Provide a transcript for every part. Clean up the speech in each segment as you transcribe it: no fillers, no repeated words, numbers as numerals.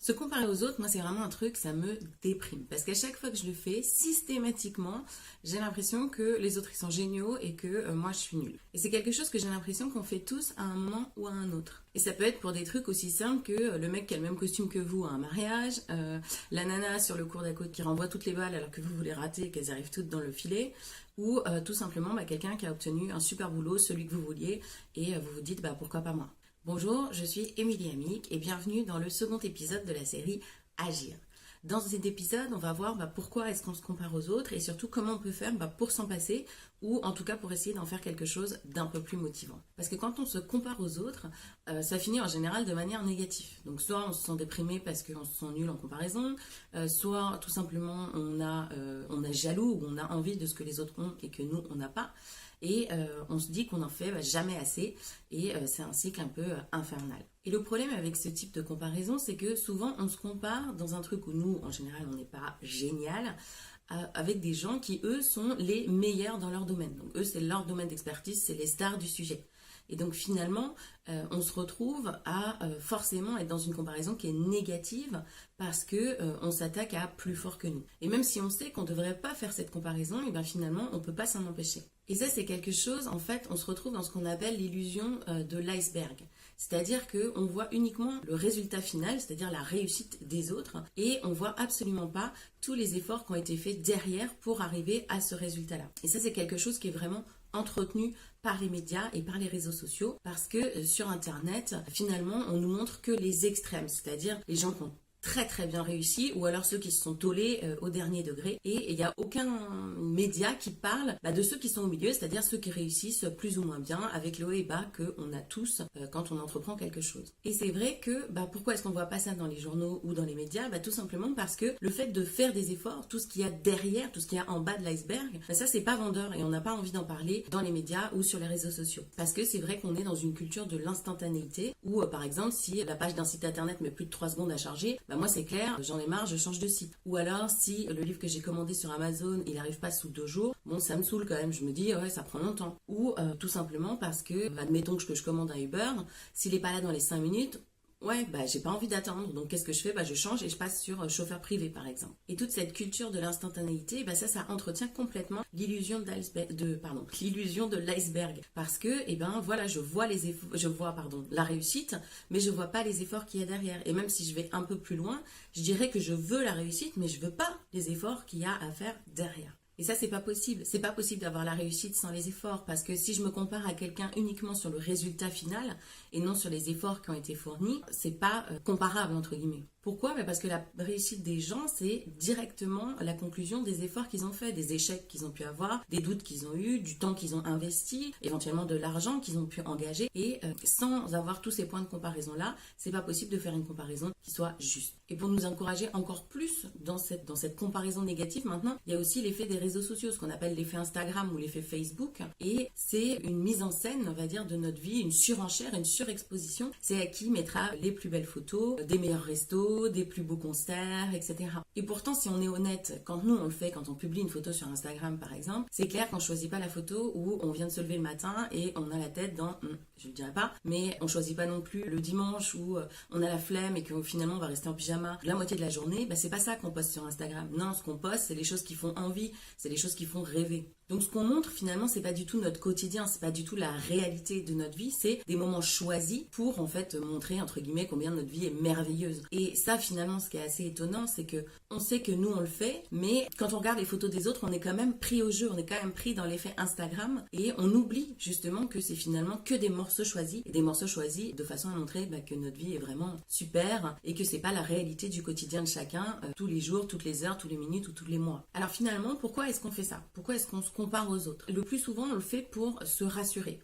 Se comparer aux autres, moi c'est vraiment un truc, ça me déprime. Parce qu'à chaque fois que je le fais, systématiquement, j'ai l'impression que les autres ils sont géniaux et que moi je suis nulle. Et c'est quelque chose que j'ai l'impression qu'on fait tous à un moment ou à un autre. Et ça peut être pour des trucs aussi simples que le mec qui a le même costume que vous à un mariage, la nana sur le cours d'à côté qui renvoie toutes les balles alors que vous les ratez et qu'elles arrivent toutes dans le filet, ou tout simplement quelqu'un qui a obtenu un super boulot, celui que vous vouliez, et vous vous dites pourquoi pas moi. Bonjour, je suis Émilie Amick et bienvenue dans le second épisode de la série Agir. Dans cet épisode, on va voir pourquoi est-ce qu'on se compare aux autres et surtout comment on peut faire pour s'en passer ou en tout cas pour essayer d'en faire quelque chose d'un peu plus motivant. Parce que quand on se compare aux autres, ça finit en général de manière négative. Donc soit on se sent déprimé parce qu'on se sent nul en comparaison, soit tout simplement on est jaloux ou on a envie de ce que les autres ont et que nous on n'a pas. Et on se dit qu'on n'en fait jamais assez et c'est un cycle un peu infernal. Et le problème avec ce type de comparaison, c'est que souvent on se compare dans un truc où nous, en général, on n'est pas génial, avec des gens qui, eux, sont les meilleurs dans leur domaine. Donc eux, c'est leur domaine d'expertise, c'est les stars du sujet. Et donc finalement, on se retrouve à forcément être dans une comparaison qui est négative parce que on s'attaque à plus fort que nous. Et même si on sait qu'on ne devrait pas faire cette comparaison, et bien finalement, on ne peut pas s'en empêcher. Et ça, c'est quelque chose, en fait, on se retrouve dans ce qu'on appelle l'illusion de l'iceberg. C'est-à-dire qu'on voit uniquement le résultat final, c'est-à-dire la réussite des autres, et on ne voit absolument pas tous les efforts qui ont été faits derrière pour arriver à ce résultat-là. Et ça, c'est quelque chose qui est vraiment entretenu par les médias et par les réseaux sociaux, parce que sur Internet, finalement, on nous montre que les extrêmes, c'est-à-dire les gens qui ont très bien réussi ou alors ceux qui se sont tollés au dernier degré et il n'y a aucun média qui parle de ceux qui sont au milieu, c'est-à-dire ceux qui réussissent plus ou moins bien avec le haut et bas qu'on a tous quand on entreprend quelque chose. Et c'est vrai que pourquoi est-ce qu'on ne voit pas ça dans les journaux ou dans les médias? Tout simplement parce que le fait de faire des efforts, tout ce qu'il y a derrière, tout ce qu'il y a en bas de l'iceberg, ça c'est pas vendeur et on n'a pas envie d'en parler dans les médias ou sur les réseaux sociaux. Parce que c'est vrai qu'on est dans une culture de l'instantanéité où par exemple si la page d'un site internet met plus de 3 secondes à charger, moi c'est clair, j'en ai marre, je change de site. Ou alors si le livre que j'ai commandé sur Amazon, il n'arrive pas sous 2 jours, ça me saoule quand même, je me dis ouais ça prend longtemps. Ou tout simplement parce que, admettons que je commande un Uber, s'il n'est pas là dans les 5 minutes, j'ai pas envie d'attendre, donc qu'est-ce que je fais? Je change et je passe sur chauffeur privé par exemple. Et toute cette culture de l'instantanéité, ça entretient complètement l'illusion de l'iceberg. Parce que, je vois la réussite, mais je vois pas les efforts qu'il y a derrière. Et même si je vais un peu plus loin, je dirais que je veux la réussite, mais je veux pas les efforts qu'il y a à faire derrière. Et ça, c'est pas possible. C'est pas possible d'avoir la réussite sans les efforts. Parce que si je me compare à quelqu'un uniquement sur le résultat final et non sur les efforts qui ont été fournis, c'est pas comparable, entre guillemets. Pourquoi? Parce que la réussite des gens, c'est directement la conclusion des efforts qu'ils ont faits, des échecs qu'ils ont pu avoir, des doutes qu'ils ont eus, du temps qu'ils ont investi, éventuellement de l'argent qu'ils ont pu engager. Et sans avoir tous ces points de comparaison-là, c'est pas possible de faire une comparaison qui soit juste. Et pour nous encourager encore plus dans cette comparaison négative, maintenant, il y a aussi l'effet des réseaux sociaux, ce qu'on appelle l'effet Instagram ou l'effet Facebook. Et c'est une mise en scène, on va dire, de notre vie, une surenchère, une surexposition. C'est à qui mettra les plus belles photos, des meilleurs restos, des plus beaux concerts, etc. Et pourtant, si on est honnête, quand nous on le fait, quand on publie une photo sur Instagram par exemple, c'est clair qu'on ne choisit pas la photo où on vient de se lever le matin et on a la tête dans, je ne dirais pas, mais on ne choisit pas non plus le dimanche où on a la flemme et que finalement on va rester en pyjama la moitié de la journée. C'est pas ça qu'on poste sur Instagram. Non, ce qu'on poste, c'est les choses qui font envie, c'est les choses qui font rêver. Donc ce qu'on montre finalement, c'est pas du tout notre quotidien, c'est pas du tout la réalité de notre vie, c'est des moments choisis pour en fait montrer entre guillemets combien notre vie est merveilleuse. Et ça finalement, ce qui est assez étonnant, c'est que on sait que nous on le fait, mais quand on regarde les photos des autres, on est quand même pris au jeu, on est quand même pris dans l'effet Instagram et on oublie justement que c'est finalement que des morceaux choisis et des morceaux choisis de façon à montrer que notre vie est vraiment super et que c'est pas la réalité du quotidien de chacun tous les jours, toutes les heures, toutes les minutes ou tous les mois. Alors finalement, pourquoi est-ce qu'on fait ça? Pourquoi est-ce qu'on se compare aux autres? Le plus souvent, on le fait pour se rassurer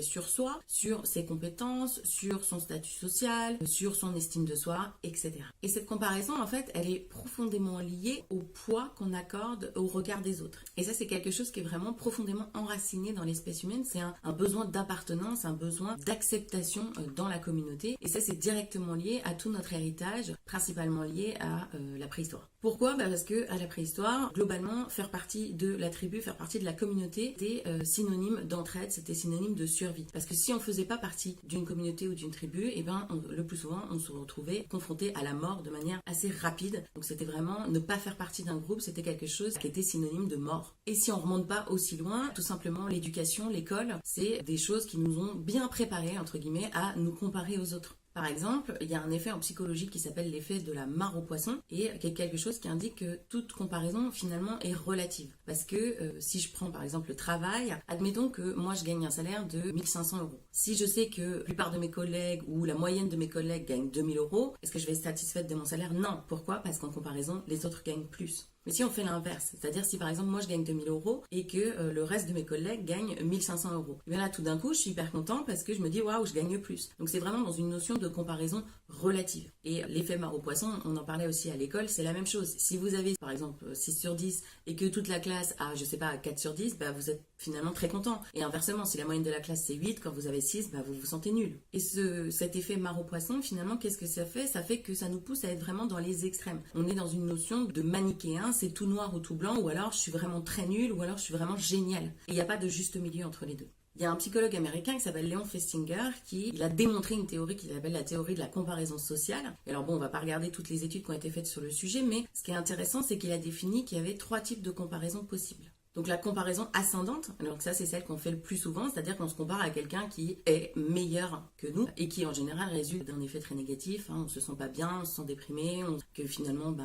sur soi, sur ses compétences, sur son statut social, sur son estime de soi, etc. Et cette comparaison, en fait, elle est profondément liée au poids qu'on accorde au regard des autres. Et ça, c'est quelque chose qui est vraiment profondément enraciné dans l'espèce humaine. C'est un besoin d'appartenance, un besoin d'acceptation dans la communauté. Et ça, c'est directement lié à tout notre héritage, principalement lié à la préhistoire. Pourquoi? Parce que à la préhistoire, globalement, faire partie de la tribu, faire partie partie de la communauté, c'était synonyme d'entraide, c'était synonyme de survie. Parce que si on faisait pas partie d'une communauté ou d'une tribu, et ben le plus souvent on se retrouvait confronté à la mort de manière assez rapide. Donc c'était vraiment ne pas faire partie d'un groupe, c'était quelque chose qui était synonyme de mort. Et si on remonte pas aussi loin, tout simplement l'éducation, l'école, c'est des choses qui nous ont bien préparés entre guillemets à nous comparer aux autres. Par exemple, il y a un effet en psychologie qui s'appelle l'effet de la mare au poisson et qui est quelque chose qui indique que toute comparaison finalement est relative. Parce que si je prends par exemple le travail, admettons que moi je gagne un salaire de 1500 euros. Si je sais que la plupart de mes collègues ou la moyenne de mes collègues gagnent 2000 euros, est-ce que je vais être satisfaite de mon salaire? Non. Pourquoi? Parce qu'en comparaison, les autres gagnent plus. Mais si on fait l'inverse, c'est-à-dire si par exemple moi je gagne 2000 euros et que le reste de mes collègues gagnent 1500 euros, et bien là tout d'un coup je suis hyper content parce que je me dis waouh, je gagne plus. Donc c'est vraiment dans une notion de comparaison relative. Et l'effet mare au poisson, on en parlait aussi à l'école, c'est la même chose. Si vous avez par exemple 6 sur 10 et que toute la classe a, je sais pas, 4 sur 10, bah vous êtes finalement très content. Et inversement, si la moyenne de la classe c'est 8, quand vous avez 6, bah vous vous sentez nul. Et cet effet mare au poisson, finalement, qu'est-ce que ça fait? Ça fait que ça nous pousse à être vraiment dans les extrêmes. On est dans une notion de manichéen, c'est tout noir ou tout blanc, ou alors je suis vraiment très nul, ou alors je suis vraiment génial. Et il n'y a pas de juste milieu entre les deux. Il y a un psychologue américain qui s'appelle Léon Festinger il a démontré une théorie qu'il appelle la théorie de la comparaison sociale. Et alors bon, on va pas regarder toutes les études qui ont été faites sur le sujet, mais ce qui est intéressant, c'est qu'il a défini qu'il y avait 3 types de comparaison possibles. Donc la comparaison ascendante, donc ça c'est celle qu'on fait le plus souvent, c'est-à-dire qu'on se compare à quelqu'un qui est meilleur que nous et qui en général résulte d'un effet très négatif, on se sent pas bien, on se sent déprimé, que finalement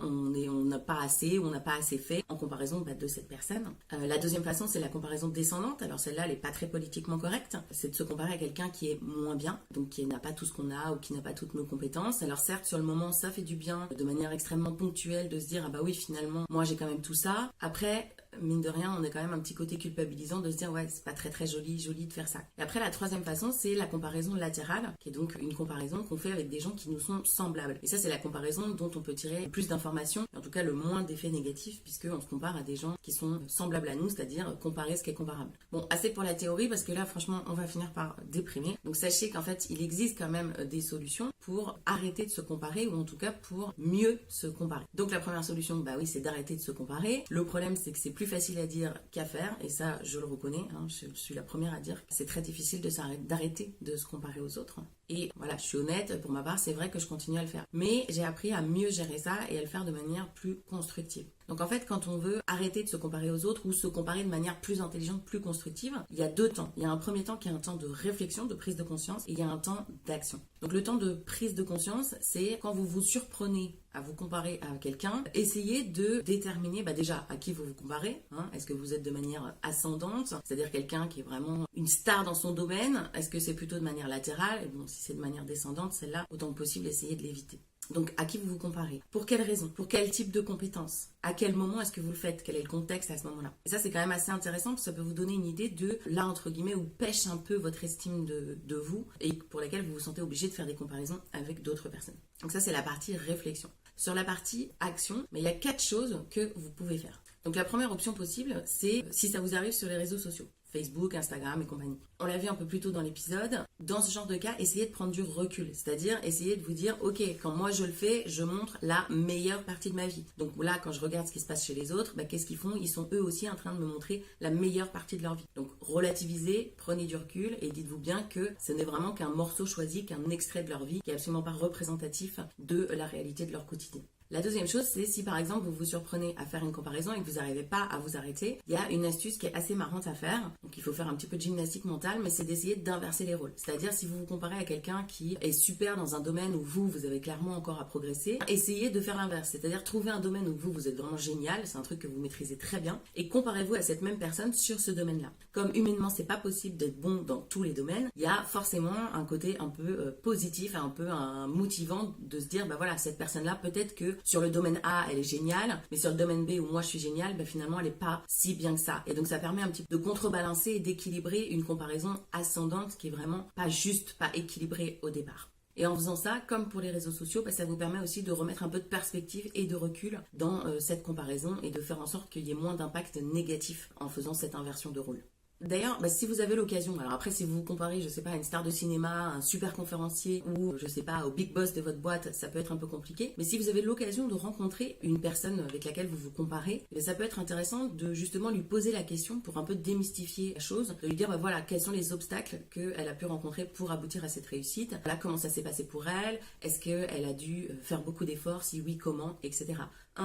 on n'a pas assez, on n'a pas assez fait en comparaison de cette personne. La deuxième façon c'est la comparaison descendante, alors celle-là elle est pas très politiquement correcte, c'est de se comparer à quelqu'un qui est moins bien, donc qui n'a pas tout ce qu'on a ou qui n'a pas toutes nos compétences. Alors certes sur le moment ça fait du bien de manière extrêmement ponctuelle de se dire ah bah oui finalement moi j'ai quand même tout ça. Après mine de rien, on a quand même un petit côté culpabilisant de se dire ouais, c'est pas très très joli de faire ça. Et après, la troisième façon, c'est la comparaison latérale, qui est donc une comparaison qu'on fait avec des gens qui nous sont semblables. Et ça, c'est la comparaison dont on peut tirer plus d'informations, en tout cas le moins d'effets négatifs, puisqu'on se compare à des gens qui sont semblables à nous, c'est-à-dire comparer ce qui est comparable. Bon, assez pour la théorie, parce que là, franchement, on va finir par déprimer. Donc sachez qu'en fait, il existe quand même des solutions pour arrêter de se comparer, ou en tout cas pour mieux se comparer. Donc la première solution, bah oui, c'est d'arrêter de se comparer. Le problème, c'est que c'est plus facile à dire qu'à faire, et ça je le reconnais, je suis la première à dire que c'est très difficile d'arrêter de se comparer aux autres. Et voilà, je suis honnête, pour ma part, c'est vrai que je continue à le faire. Mais j'ai appris à mieux gérer ça et à le faire de manière plus constructive. Donc en fait, quand on veut arrêter de se comparer aux autres ou se comparer de manière plus intelligente, plus constructive, il y a 2 temps. Il y a un premier temps qui est un temps de réflexion, de prise de conscience, et il y a un temps d'action. Donc le temps de prise de conscience, c'est quand vous vous surprenez à vous comparer à quelqu'un, essayez de déterminer déjà à qui vous vous comparez. Est-ce que vous êtes de manière ascendante, c'est-à-dire quelqu'un qui est vraiment une star dans son domaine? Est-ce que c'est plutôt de manière latérale? Et bon, si c'est de manière descendante, celle-là, autant que possible, essayez de l'éviter. Donc, à qui vous vous comparez? Pour quelle raison? Pour quel type de compétences? À quel moment est-ce que vous le faites? Quel est le contexte à ce moment-là? Et ça, c'est quand même assez intéressant parce que ça peut vous donner une idée de, là, entre guillemets, où pêche un peu votre estime de vous et pour laquelle vous vous sentez obligé de faire des comparaisons avec d'autres personnes. Donc ça, c'est la partie réflexion. Sur la partie action, il y a 4 choses que vous pouvez faire. Donc la première option possible, c'est si ça vous arrive sur les réseaux sociaux. Facebook, Instagram et compagnie. On l'a vu un peu plus tôt dans l'épisode. Dans ce genre de cas, essayez de prendre du recul. C'est-à-dire, essayez de vous dire, ok, quand moi je le fais, je montre la meilleure partie de ma vie. Donc là, quand je regarde ce qui se passe chez les autres, qu'est-ce qu'ils font? Ils sont eux aussi en train de me montrer la meilleure partie de leur vie. Donc relativisez, prenez du recul et dites-vous bien que ce n'est vraiment qu'un morceau choisi, qu'un extrait de leur vie qui n'est absolument pas représentatif de la réalité de leur quotidien. La deuxième chose, c'est si par exemple vous vous surprenez à faire une comparaison et que vous n'arrivez pas à vous arrêter, il y a une astuce qui est assez marrante à faire. Donc il faut faire un petit peu de gymnastique mentale, mais c'est d'essayer d'inverser les rôles. C'est-à-dire si vous vous comparez à quelqu'un qui est super dans un domaine où vous avez clairement encore à progresser, essayez de faire l'inverse. C'est-à-dire trouver un domaine où vous êtes vraiment génial, c'est un truc que vous maîtrisez très bien, et comparez-vous à cette même personne sur ce domaine-là. Comme humainement c'est pas possible d'être bon dans tous les domaines, il y a forcément un côté un peu positif, un peu motivant de se dire voilà, cette personne-là peut-être que sur le domaine A, elle est géniale, mais sur le domaine B où moi je suis géniale, finalement elle n'est pas si bien que ça. Et donc ça permet un petit peu de contrebalancer et d'équilibrer une comparaison ascendante qui est vraiment pas juste, pas équilibrée au départ. Et en faisant ça, comme pour les réseaux sociaux, ça vous permet aussi de remettre un peu de perspective et de recul dans cette comparaison et de faire en sorte qu'il y ait moins d'impact négatif en faisant cette inversion de rôle. D'ailleurs, si vous avez l'occasion, alors après si vous vous comparez, je sais pas, à une star de cinéma, un super conférencier ou je sais pas, au big boss de votre boîte, ça peut être un peu compliqué. Mais si vous avez l'occasion de rencontrer une personne avec laquelle vous vous comparez, ça peut être intéressant de justement lui poser la question pour un peu démystifier la chose, de lui dire voilà, quels sont les obstacles qu'elle a pu rencontrer pour aboutir à cette réussite. Voilà comment ça s'est passé pour elle, est-ce qu'elle a dû faire beaucoup d'efforts, si oui, comment, etc.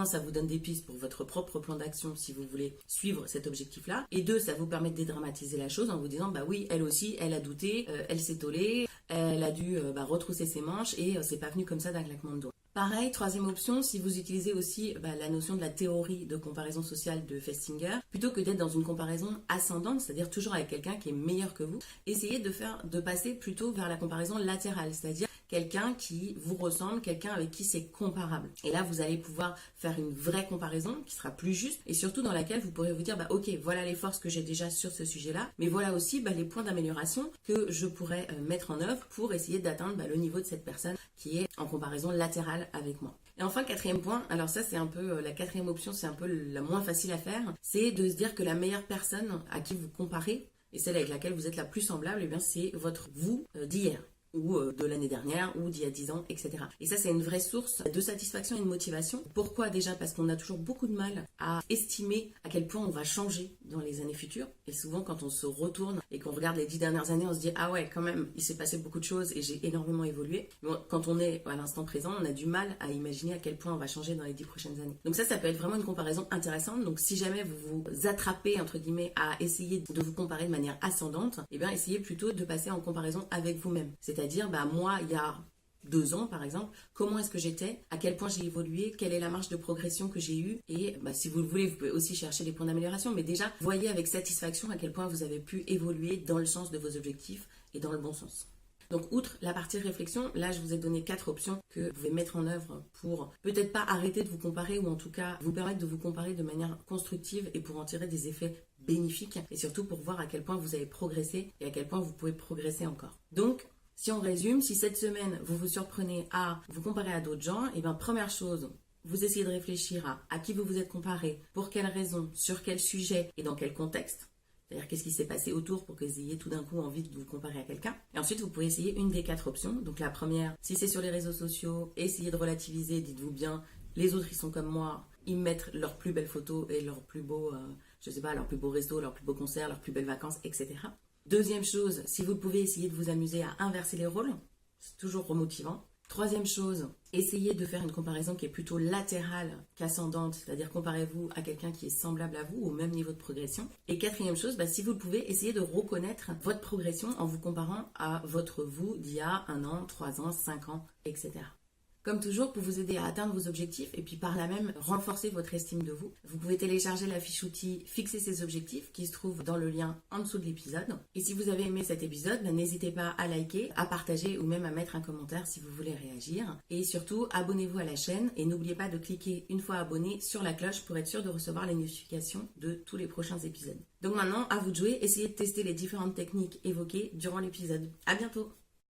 Ça vous donne des pistes pour votre propre plan d'action si vous voulez suivre cet objectif-là. Et 2, ça vous permet de dédramatiser la chose en vous disant, oui, elle aussi, elle a douté, elle s'est tollée, elle a dû retrousser ses manches et c'est pas venu comme ça d'un claquement de doigts. Pareil, troisième option, si vous utilisez aussi la notion de la théorie de comparaison sociale de Festinger, plutôt que d'être dans une comparaison ascendante, c'est-à-dire toujours avec quelqu'un qui est meilleur que vous, essayez de passer plutôt vers la comparaison latérale, c'est-à-dire quelqu'un qui vous ressemble, quelqu'un avec qui c'est comparable. Et là, vous allez pouvoir faire une vraie comparaison qui sera plus juste et surtout dans laquelle vous pourrez vous dire, ok, voilà les forces que j'ai déjà sur ce sujet-là, mais voilà aussi les points d'amélioration que je pourrais mettre en œuvre pour essayer d'atteindre le niveau de cette personne qui est en comparaison latérale avec moi. Et enfin, quatrième point, alors ça c'est un peu la quatrième option, c'est un peu la moins facile à faire, c'est de se dire que la meilleure personne à qui vous comparez et celle avec laquelle vous êtes la plus semblable, c'est votre vous d'hier, ou de l'année dernière, ou d'il y a 10 ans, etc. Et ça, c'est une vraie source de satisfaction et de motivation. Pourquoi déjà? Parce qu'on a toujours beaucoup de mal à estimer à quel point on va changer dans les années futures. Et souvent, quand on se retourne et qu'on regarde les 10 dernières années, on se dit « Ah ouais, quand même, il s'est passé beaucoup de choses et j'ai énormément évolué. » Quand on est à l'instant présent, on a du mal à imaginer à quel point on va changer dans les 10 prochaines années. Donc ça peut être vraiment une comparaison intéressante. Donc si jamais vous vous attrapez, entre guillemets, à essayer de vous comparer de manière ascendante, essayez plutôt de passer en comparaison avec vous-même. C'est-à-dire, moi, il y a 2 ans, par exemple, comment est-ce que j'étais, à quel point j'ai évolué, quelle est la marge de progression que j'ai eue, et si vous le voulez, vous pouvez aussi chercher les points d'amélioration, mais déjà, voyez avec satisfaction à quel point vous avez pu évoluer dans le sens de vos objectifs et dans le bon sens. Donc, outre la partie réflexion, là, je vous ai donné 4 options que vous pouvez mettre en œuvre pour peut-être pas arrêter de vous comparer, ou en tout cas, vous permettre de vous comparer de manière constructive et pour en tirer des effets bénéfiques, et surtout pour voir à quel point vous avez progressé et à quel point vous pouvez progresser encore. Donc, si on résume, si cette semaine, vous vous surprenez à vous comparer à d'autres gens, première chose, vous essayez de réfléchir à qui vous vous êtes comparé, pour quelles raisons, sur quel sujet et dans quel contexte. C'est-à-dire qu'est-ce qui s'est passé autour pour que vous ayez tout d'un coup envie de vous comparer à quelqu'un. Et ensuite, vous pouvez essayer une des 4 options. Donc la première, si c'est sur les réseaux sociaux, essayez de relativiser, dites-vous bien, les autres ils sont comme moi, ils mettent leurs plus belles photos et leurs plus beaux, leurs plus beaux restos, leurs plus beaux concerts, leurs plus belles vacances, etc. Deuxième chose, si vous pouvez essayer de vous amuser à inverser les rôles, c'est toujours remotivant. Troisième chose, essayez de faire une comparaison qui est plutôt latérale qu'ascendante, c'est-à-dire comparez-vous à quelqu'un qui est semblable à vous, au même niveau de progression. Et quatrième chose, si vous le pouvez, essayez de reconnaître votre progression en vous comparant à votre vous d'il y a 1 an, 3 ans, 5 ans, etc. Comme toujours, pour vous aider à atteindre vos objectifs et puis par là même renforcer votre estime de vous, vous pouvez télécharger la fiche outil Fixer ses objectifs qui se trouve dans le lien en dessous de l'épisode. Et si vous avez aimé cet épisode, n'hésitez pas à liker, à partager ou même à mettre un commentaire si vous voulez réagir. Et surtout, abonnez-vous à la chaîne et n'oubliez pas de cliquer une fois abonné sur la cloche pour être sûr de recevoir les notifications de tous les prochains épisodes. Donc maintenant, à vous de jouer, essayez de tester les différentes techniques évoquées durant l'épisode. À bientôt!